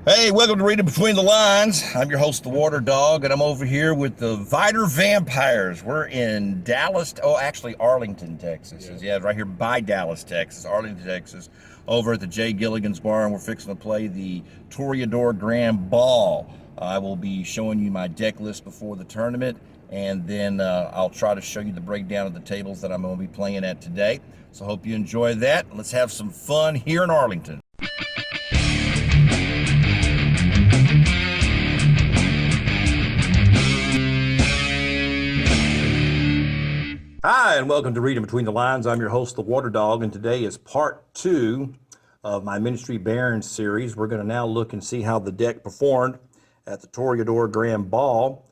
Hey, welcome to Reading Between the Lines. I'm your host, the Water Dog, and I'm over here with the Viter Vampires. We're in Dallas, actually Arlington, Texas. Yeah, right here by Dallas, Texas, Arlington, Texas, over at the Jay Gilligan's Bar, and we're fixing to play the Toreador Grand Ball. I will be showing you my deck list before the tournament, and then I'll try to show you the breakdown of the tables that I'm going to be playing at today. So I hope you enjoy that. Let's have some fun here in Arlington. Hi, and welcome to Reading Between the Lines. I'm your host, the Water Dog, and today is part 2 of my Ministry Barons series. We're going to now look and see how the deck performed at the Toreador Grand Ball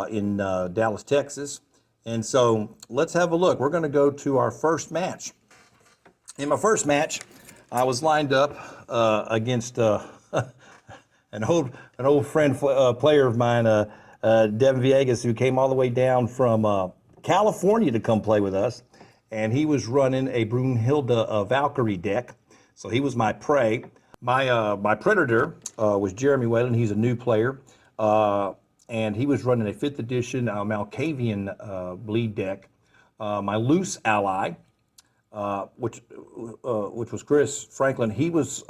in Dallas, Texas. And so let's have a look. We're going to go to our first match. In my first match, I was lined up against an old friend player of mine, Devin Villegas, who came all the way down from California to come play with us, and he was running a Brunhilde Valkyrie deck, so he was my prey. My predator was Jeremy Whalen. He's a new player, and he was running a 5th edition Malkavian bleed deck. My loose ally, which was Chris Franklin, he was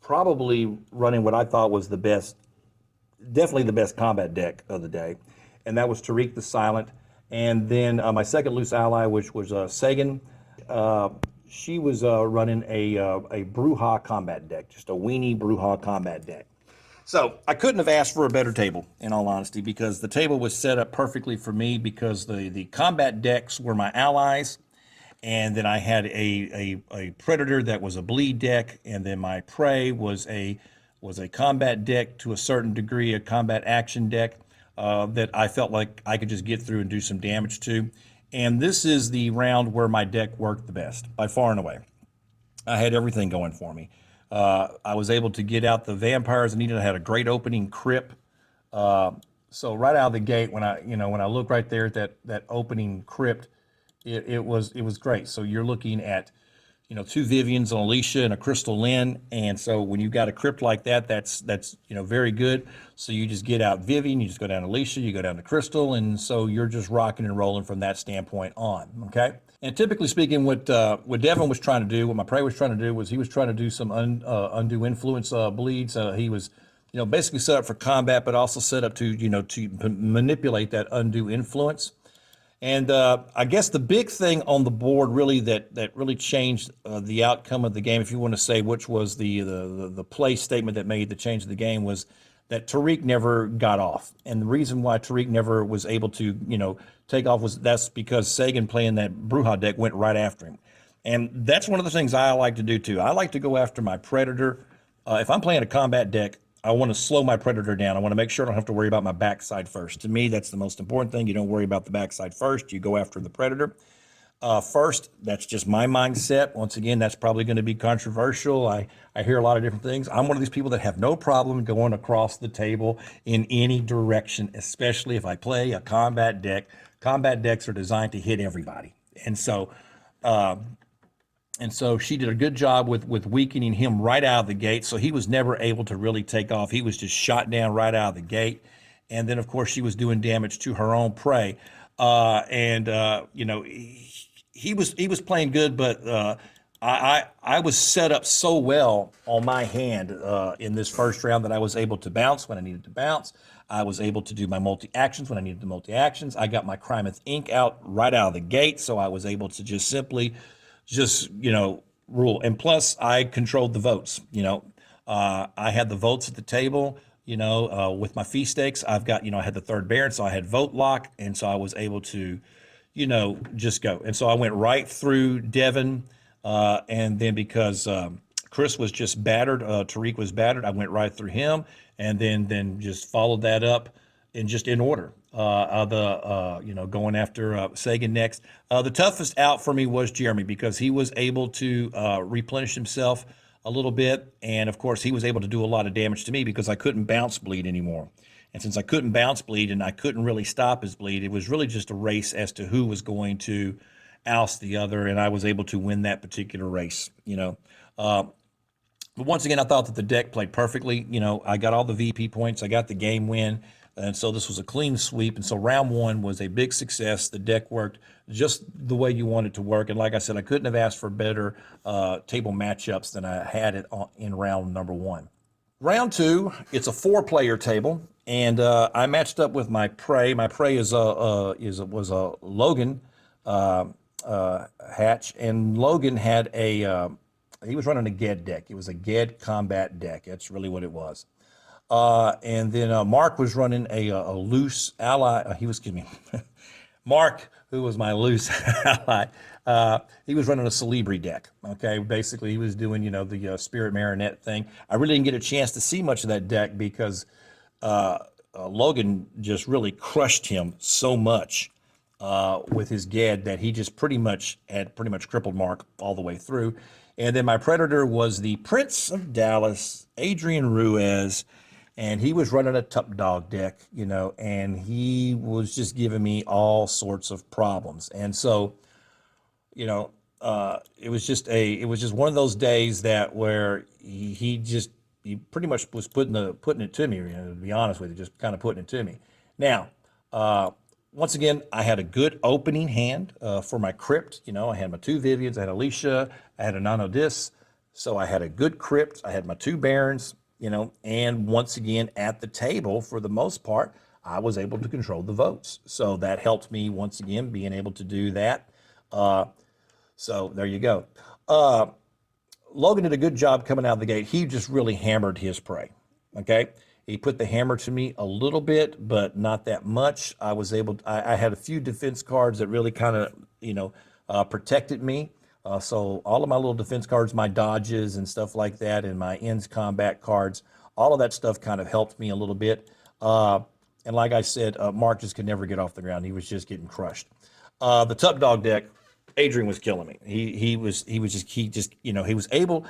probably running what I thought was the best, definitely the best combat deck of the day, and that was Tariq the Silent. And then my second loose ally, which was Sagan, she was running a Brujah combat deck, just a weenie Brujah combat deck. So I couldn't have asked for a better table, in all honesty, because the table was set up perfectly for me because the combat decks were my allies, and then I had a predator that was a bleed deck, and then my prey was a combat deck to a certain degree, a combat action deck. That I felt like I could just get through and do some damage to. And this is the round where my deck worked the best, by far and away. I had everything going for me. I was able to get out the vampires I needed. I had a great opening crypt. So right out of the gate, when I look right there at that opening crypt, it was great. So you're looking at 2 Vivians, an Alicia, and a Crystal Lynn. And so when you've got a crypt like that, that's very good. So you just get out Vivian, you just go down to Alicia, you go down to Crystal, and so you're just rocking and rolling from that standpoint on, okay? And typically speaking, what Devin was trying to do, what my prey was trying to do, was he was trying to do some undue influence bleeds. He was basically set up for combat, but also set up to manipulate that undue influence. And I guess the big thing on the board really that really changed the outcome of the game, if you want to say which was the play statement that made the change of the game, was that Tariq never got off. And the reason why Tariq never was able to take off that's because Sagan playing that Brujah deck went right after him. And that's one of the things I like to do too. I like to go after my predator. If I'm playing a combat deck, I want to slow my predator down. I want to make sure I don't have to worry about my backside first. To me, that's the most important thing. You don't worry about the backside first. You go after the predator first. That's just my mindset. Once again, that's probably going to be controversial. I hear a lot of different things. I'm one of these people that have no problem going across the table in any direction, especially if I play a combat deck. Combat decks are designed to hit everybody. And so she did a good job with weakening him right out of the gate. So he was never able to really take off. He was just shot down right out of the gate. And then, of course, she was doing damage to her own prey. He was playing good, but I was set up so well on my hand in this first round that I was able to bounce when I needed to bounce. I was able to do my multi-actions when I needed the multi-actions. I got my Crymeth Ink out right out of the gate, so I was able to just simply rule. And plus I controlled the votes. I had the votes at the table, with my fee stakes. I've got, I had the third Baron, so I had vote lock. And so I was able to, just go. And so I went right through Devin. And then because Chris was just battered, Tariq was battered, I went right through him and then just followed that up in order. Going after Sagan next. The toughest out for me was Jeremy because he was able to replenish himself a little bit. And of course, he was able to do a lot of damage to me because I couldn't bounce bleed anymore. And since I couldn't bounce bleed and I couldn't really stop his bleed, it was really just a race as to who was going to oust the other. And I was able to win that particular race, But once again, I thought that the deck played perfectly. You know, I got all the VP points, I got the game win, and so this was a clean sweep. And so round one was a big success. The deck worked just the way you want it to work. And like I said, I couldn't have asked for better table matchups than I had it in round number one. Round two, it's a 4-player table, and I matched up with my prey. My prey was a Logan hatch, and Logan had he was running a Ged deck. It was a Ged combat deck. That's really what it was. And then Mark was running a loose ally. Excuse me, Mark, who was my loose ally, he was running a Celebri deck. Okay, basically he was doing, the Spirit Marinette thing. I really didn't get a chance to see much of that deck because Logan just really crushed him so much with his Ged that he just pretty much crippled Mark all the way through. And then my Predator was the Prince of Dallas, Adrian Ruiz, and he was running a Top Dog deck, and he was just giving me all sorts of problems. And so, it was just one of those days that where he pretty much was putting it to me, to be honest with you, just kind of putting it to me. Now, once again, I had a good opening hand for my crypt. I had my 2 Vivians, I had Alicia, I had a Nano Dis, so I had a good crypt. I had my 2 Barons, and once again at the table, for the most part, I was able to control the votes. So that helped me once again being able to do that. So there you go. Logan did a good job coming out of the gate. He just really hammered his prey. Okay. He put the hammer to me a little bit, but not that much. I had a few defense cards that really kind of, protected me. So all of my little defense cards, my dodges and stuff like that, and my ends combat cards, all of that stuff kind of helped me a little bit. And like I said, Mark just could never get off the ground. He was just getting crushed. The Top Dog deck, Adrian was killing me. He was able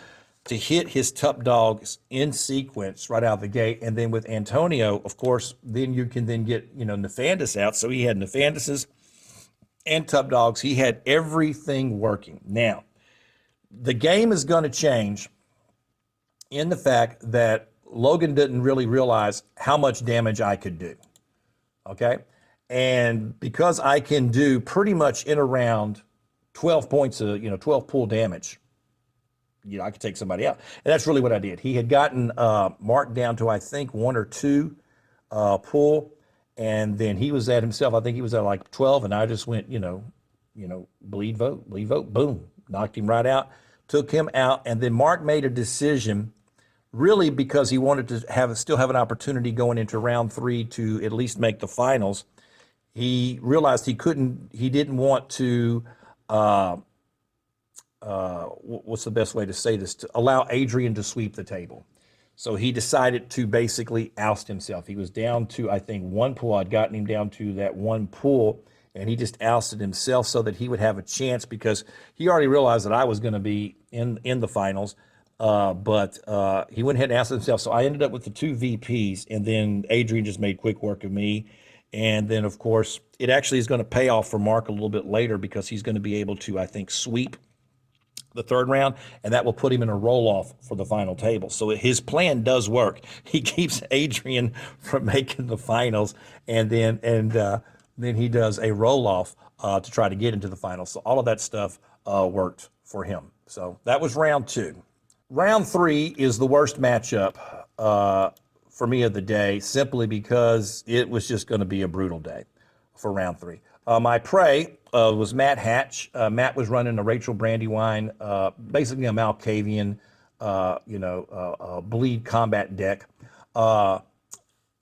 to hit his Top Dogs in sequence right out of the gate. And then with Antonio, of course, then you can then get, Nefandus out. So he had Nefanduses and Top Dogs. He had everything working. Now, the game is going to change in the fact that Logan didn't really realize how much damage I could do. Okay? And because I can do pretty much in around 12 points of, 12 pull damage, I could take somebody out. And that's really what I did. He had gotten Mark down to, I think, 1 or 2 pull. And then he was at himself, I think he was at like 12, and I just went, bleed vote, boom, knocked him right out, took him out. And then Mark made a decision really because he wanted to still have an opportunity going into round 3 to at least make the finals. He realized he didn't want to, what's the best way to say this, to allow Adrian to sweep the table. So he decided to basically oust himself. He was down to, I think, 1 pull. I'd gotten him down to that 1 pull, and he just ousted himself so that he would have a chance because he already realized that I was going to be in the finals. But he went ahead and ousted himself. So I ended up with the 2 VPs, and then Adrian just made quick work of me. And then, of course, it actually is going to pay off for Mark a little bit later because he's going to be able to, I think, sweep the 3rd round, and that will put him in a roll-off for the final table. So his plan does work. He keeps Adrian from making the finals, and then he does a roll-off to try to get into the finals. So all of that stuff worked for him. So that was round 2. Round 3 is the worst matchup for me of the day, simply because it was just going to be a brutal day for round 3. My prey was Matt Hatch. Matt was running a Rachel Brandywine, basically a Malkavian, bleed combat deck. And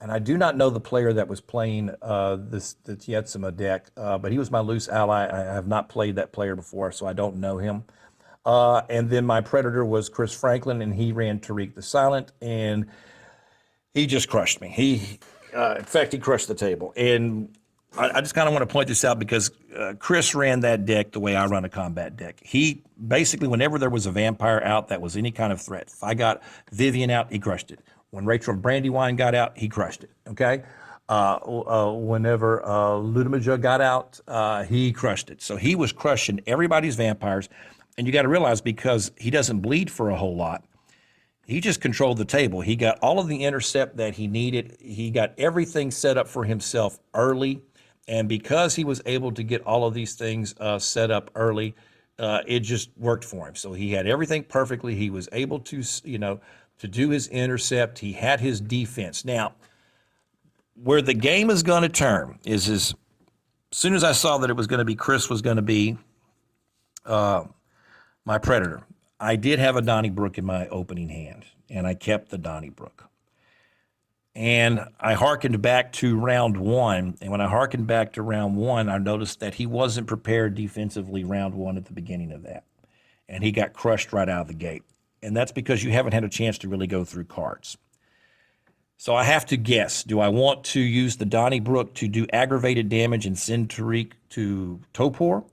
I do not know the player that was playing the Tietsima deck, but he was my loose ally. I have not played that player before, so I don't know him. And then my Predator was Chris Franklin, and he ran Tariq the Silent, and he just crushed me. In fact, he crushed the table. And I just kind of want to point this out because Chris ran that deck the way I run a combat deck. He basically, whenever there was a vampire out that was any kind of threat, if I got Vivian out, he crushed it. When Rachel Brandywine got out, he crushed it, okay? Whenever Ludamaja got out, he crushed it. So he was crushing everybody's vampires. And you got to realize, because he doesn't bleed for a whole lot, he just controlled the table. He got all of the intercept that he needed. He got everything set up for himself early. And because he was able to get all of these things set up early, it just worked for him. So he had everything perfectly. He was able to, to do his intercept. He had his defense. Now, where the game is going to turn is as soon as I saw that it was going to be Chris was going to be my predator. I did have a Donnybrook in my opening hand, and I kept the Donnybrook. And I hearkened back to round one, and when I hearkened back to round one, I noticed that he wasn't prepared defensively round one at the beginning of that, and he got crushed right out of the gate. And that's because you haven't had a chance to really go through cards. So I have to guess, do I want to use the Donnybrook to do aggravated damage and send Tariq to Topor?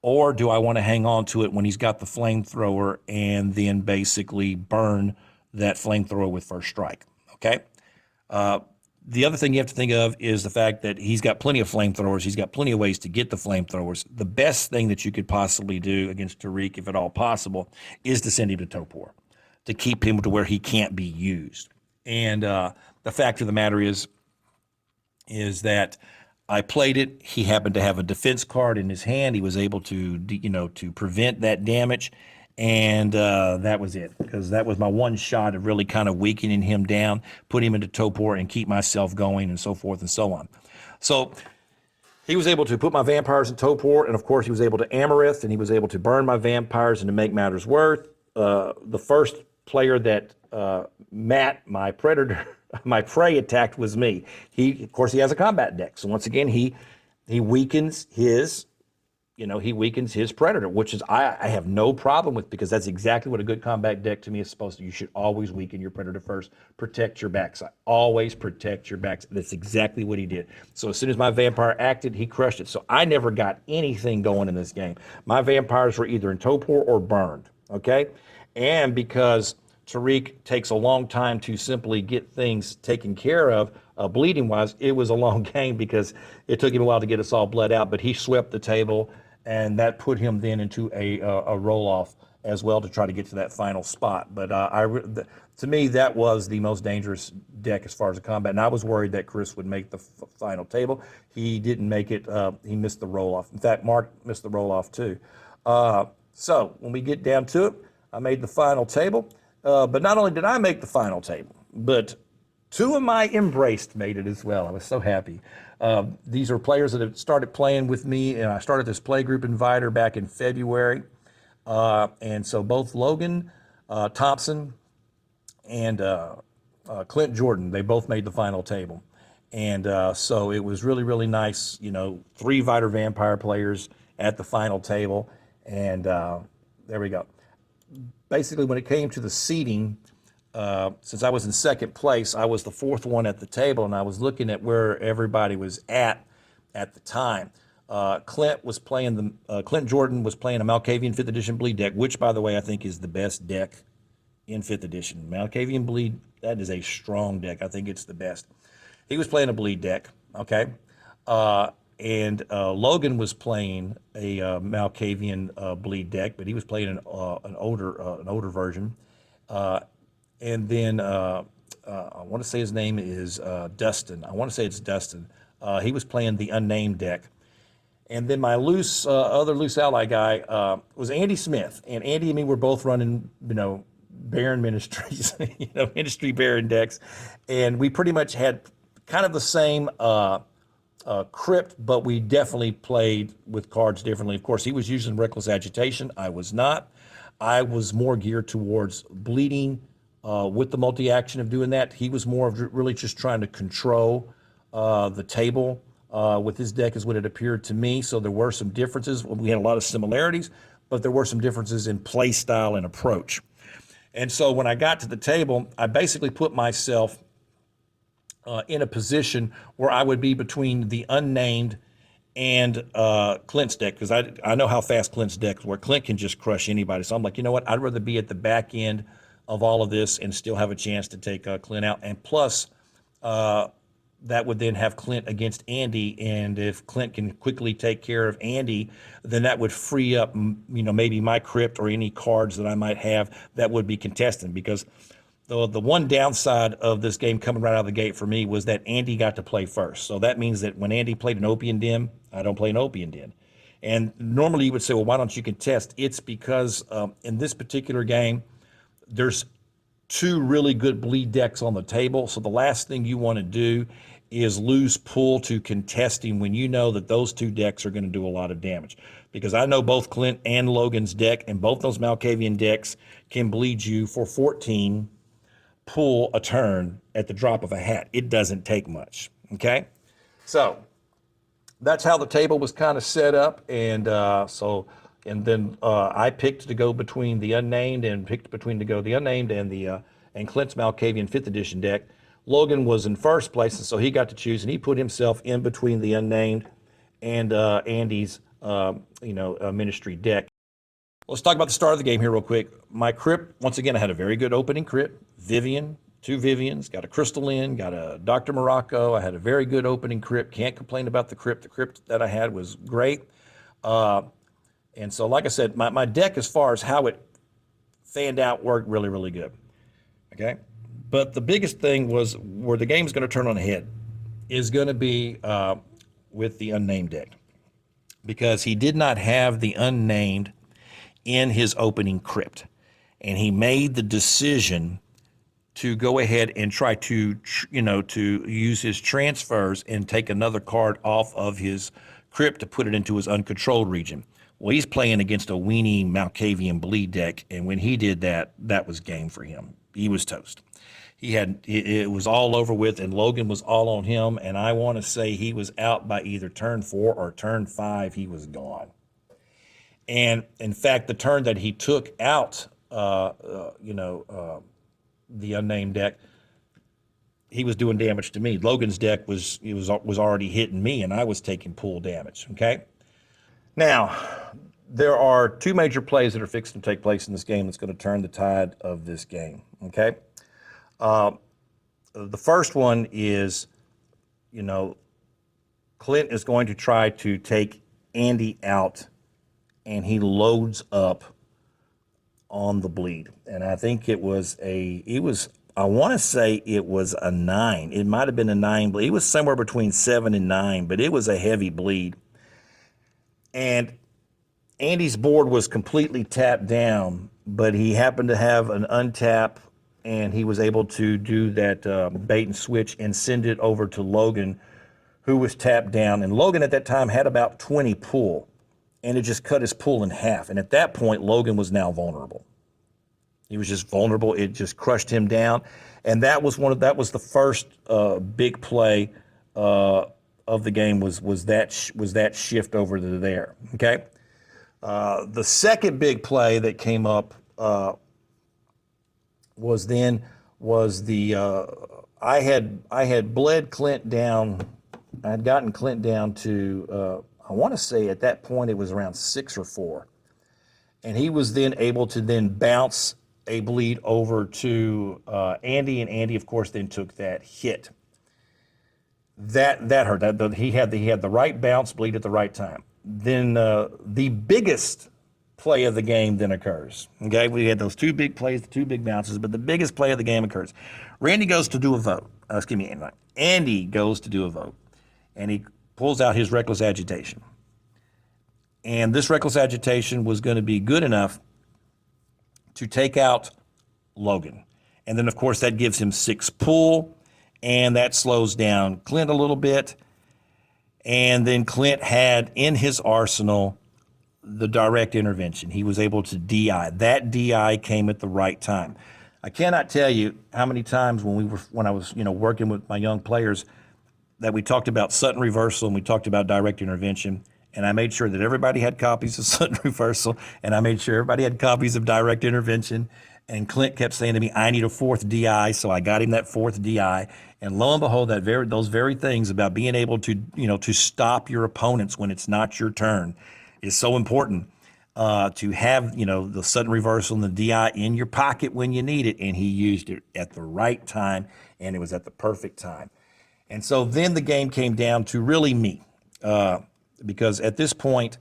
Or do I want to hang on to it when he's got the flamethrower and then basically burn that flamethrower with first strike? Okay. The other thing you have to think of is the fact that he's got plenty of flamethrowers. He's got plenty of ways to get the flamethrowers. The best thing that you could possibly do against Tariq, if at all possible, is to send him to Topor, to keep him to where he can't be used. And the fact of the matter is that I played it. He happened to have a defense card in his hand. He was able to, to prevent that damage. And that was it, because that was my one shot of really kind of weakening him down, put him into Topor and keep myself going and so forth and so on. So he was able to put my vampires in Topor, and of course he was able to Amarith, and he was able to burn my vampires. And to make matters worse, the first player that Matt, my predator, my prey attacked was me. Of course, he has a combat deck. So once again, he weakens his, he weakens his predator, which is I have no problem with, because that's exactly what a good combat deck to me is supposed to. You should always weaken your predator first, protect your backside. Always protect your backside. That's exactly what he did. So as soon as my vampire acted, he crushed it. So I never got anything going in this game. My vampires were either in Topor or burned, okay? And because Tariq takes a long time to simply get things taken care of, bleeding-wise, it was a long game because it took him a while to get us all bled out, but he swept the table, and that put him then into a roll-off as well to try to get to that final spot. But to me, that was the most dangerous deck as far as the combat, and I was worried that Chris would make the final table. He didn't make it. He missed the roll-off. In fact, Mark missed the roll-off too. So when we get down to it, I made the final table. But not only did I make the final table, but two of my embraced made it as well. I was so happy. These are players that have started playing with me, and I started this playgroup inviter back in February. And so both Logan Thompson and Clint Jordan, they both made the final table. And so it was really, really nice, 3 Viter Vampire players at the final table. And there we go. Basically, when it came to the seating, since I was in second place, I was the 4th one at the table, and I was looking at where everybody was at the time. Clint Jordan was playing a Malkavian 5th edition bleed deck, which, by the way, I think is the best deck in 5th edition. Malkavian bleed, that is a strong deck. I think it's the best. He was playing a bleed deck, okay? And Logan was playing a Malkavian bleed deck, but he was playing an older version. And then I want to say his name is Dustin. I want to say it's Dustin. He was playing the unnamed deck. And then my other loose ally guy was Andy Smith. And Andy and me were both running, Baron Ministries, Ministry Baron decks. And we pretty much had kind of the same crypt, but we definitely played with cards differently. Of course, he was using Reckless Agitation. I was not. I was more geared towards bleeding with the multi-action of doing that. He was more of really just trying to control the table with his deck is what it appeared to me. So there were some differences. We had a lot of similarities, but there were some differences in play style and approach. And so when I got to the table, I basically put myself in a position where I would be between the unnamed and Clint's deck, because I know how fast Clint's deck works. Clint can just crush anybody. So I'm like, you know what? I'd rather be at the back end of all of this and still have a chance to take Clint out. And plus, that would then have Clint against Andy, and if Clint can quickly take care of Andy, then that would free up, maybe my crypt or any cards that I might have that would be contested. Because the one downside of this game coming right out of the gate for me was that Andy got to play first. So that means that when Andy played an Opium Den, I don't play an Opium Den. And normally you would say, well, why don't you contest? It's because in this particular game, there's two really good bleed decks on the table. So the last thing you want to do is lose pull to contesting when you know that those two decks are going to do a lot of damage. Because I know both Clint and Logan's deck, and both those Malkavian decks can bleed you for 14 pull a turn at the drop of a hat. It doesn't take much, okay? So that's how the table was kind of set up, and then I picked to go between the unnamed and and Clint's Malkavian 5th edition deck. Logan was in first place, and so he got to choose, and he put himself in between the unnamed and Andy's ministry deck. Let's talk about the start of the game here real quick. My crypt, once again, I had a very good opening crypt. Vivian, 2 Vivians, got a Crystal Inn, got a Dr. Morocco. I had a very good opening crypt. Can't complain about the crypt. The crypt that I had was great. And so, like I said, my deck, as far as how it fanned out, worked really, really good. Okay? But the biggest thing was where the game's going to turn on its head is going to be with the unnamed deck. Because he did not have the unnamed in his opening crypt. And he made the decision to go ahead and try to use his transfers and take another card off of his crypt to put it into his uncontrolled region. Well, he's playing against a weenie Malkavian bleed deck, and when he did that, that was game for him. He was toast. It was all over with, and Logan was all on him, and I want to say he was out by either turn 4 or turn 5. He was gone. And in fact, the turn that he took out, the unnamed deck, he was doing damage to me. Logan's deck was already hitting me, and I was taking pull damage. Okay. Now, there are 2 major plays that are fixed to take place in this game that's going to turn the tide of this game. Okay. The first one is, Clint is going to try to take Andy out, and he loads up on the bleed. And I think I want to say it was a 9. It might have been a 9 bleed. It was somewhere between 7 and 9, but it was a heavy bleed. And Andy's board was completely tapped down, but he happened to have an untap, and he was able to do that bait and switch and send it over to Logan, who was tapped down. And Logan at that time had about 20 pull, and it just cut his pull in half. And at that point, Logan was now vulnerable. He was just vulnerable. It just crushed him down. And that was the first big play of the game was that shift over to there. Okay. The second big play that came up was I had bled Clint down. I had gotten Clint down to I want to say at that point it was around 6 or 4, and he was then able to then bounce a bleed over to Andy, and Andy, of course, then took that hit. That hurt. He had the right bounce bleed at the right time. Then the biggest play of the game then occurs. Okay, we had those 2 big plays, the 2 big bounces, but the biggest play of the game occurs. Andy goes to do a vote, and he pulls out his reckless agitation. And this reckless agitation was going to be good enough to take out Logan. And then, of course, that gives him 6 pull, and that slows down Clint a little bit. And then Clint had in his arsenal the direct intervention. He was able to DI. That DI came at the right time. I cannot tell you how many times when I was working with my young players that we talked about Sutton reversal and we talked about direct intervention, and I made sure that everybody had copies of Sutton reversal, and I made sure everybody had copies of direct intervention. And Clint kept saying to me, I need a 4th DI, so I got him that 4th DI. And lo and behold, those very things about being able to, to stop your opponents when it's not your turn is so important. To have, the sudden reversal and the DI in your pocket when you need it, and he used it at the right time, and it was at the perfect time. And so then the game came down to really me, because at this point,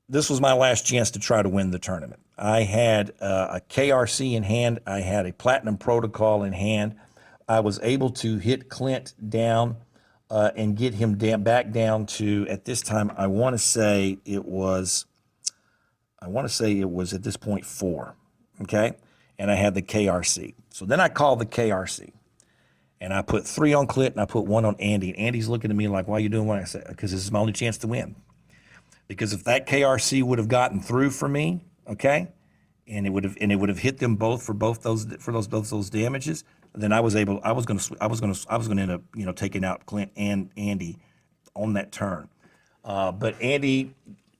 this was my last chance to try to win the tournament. I had a KRC in hand. I had a Platinum Protocol in hand. I was able to hit Clint down and get him back down to, at this time, I want to say it was at this point 4, okay? And I had the KRC. So then I called the KRC. And I put 3 on Clint and I put 1 on Andy. And Andy's looking at me like, why are you doing what I said? Because this is my only chance to win. Because if that KRC would have gotten through for me, okay, and it would have hit them both for both those damages, then I was going to end up taking out Clint and Andy on that turn. But Andy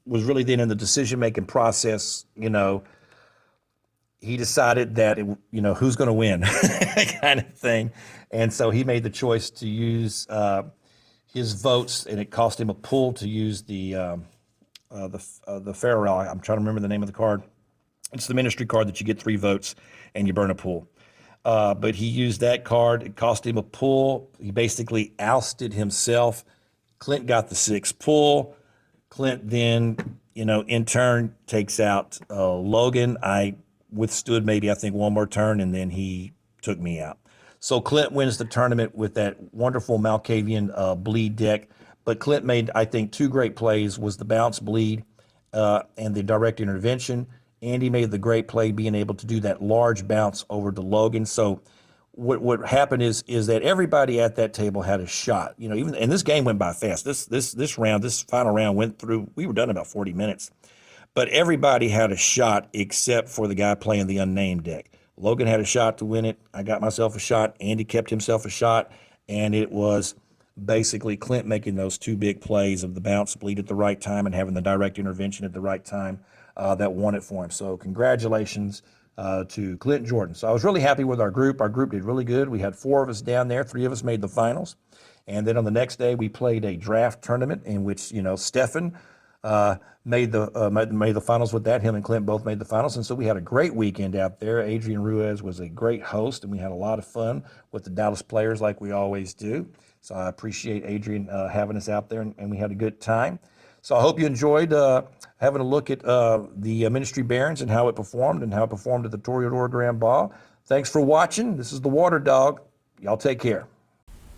was really then in the decision-making process, he decided that, who's going to win kind of thing. And so he made the choice to use his votes, and it cost him a pull to use the Farrell. I'm trying to remember the name of the card. It's the ministry card that you get 3 votes and you burn a pull. But he used that card. It cost him a pull. He basically ousted himself. Clint got the 6th pull. Clint then, in turn takes out Logan. I withstood maybe, I think, one more turn, and then he took me out. So Clint wins the tournament with that wonderful Malkavian bleed deck. But Clint made, I think, 2 great plays, was the bounce bleed and the direct intervention. Andy made the great play being able to do that large bounce over to Logan. So what happened is that everybody at that table had a shot. And this game went by fast. This final round went through, we were done in about 40 minutes. But everybody had a shot except for the guy playing the unnamed deck. Logan had a shot to win it. I got myself a shot. Andy kept himself a shot. And it was basically Clint making those 2 big plays of the bounce bleed at the right time and having the direct intervention at the right time that won it for him. So congratulations to Clint Jordan. So I was really happy with our group. Our group did really good. We had 4 of us down there. 3 of us made the finals. And then on the next day, we played a draft tournament in which, Stefan made the finals with that. Him and Clint both made the finals. And so we had a great weekend out there. Adrian Ruiz was a great host, and we had a lot of fun with the Dallas players like we always do. So I appreciate Adrian having us out there, and we had a good time. So I hope you enjoyed having a look at the Ministry Barons and how it performed at the Toreador Grand Ball. Thanks for watching. This is the Water Dog. Y'all take care.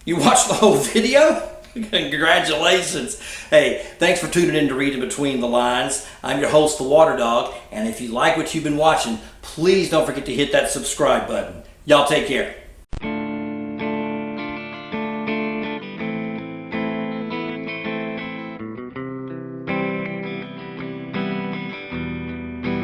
You watched the whole video? Congratulations. Hey, thanks for tuning in to Reading Between the Lines. I'm your host, the Water Dog, and if you like what you've been watching, please don't forget to hit that subscribe button. Y'all take care.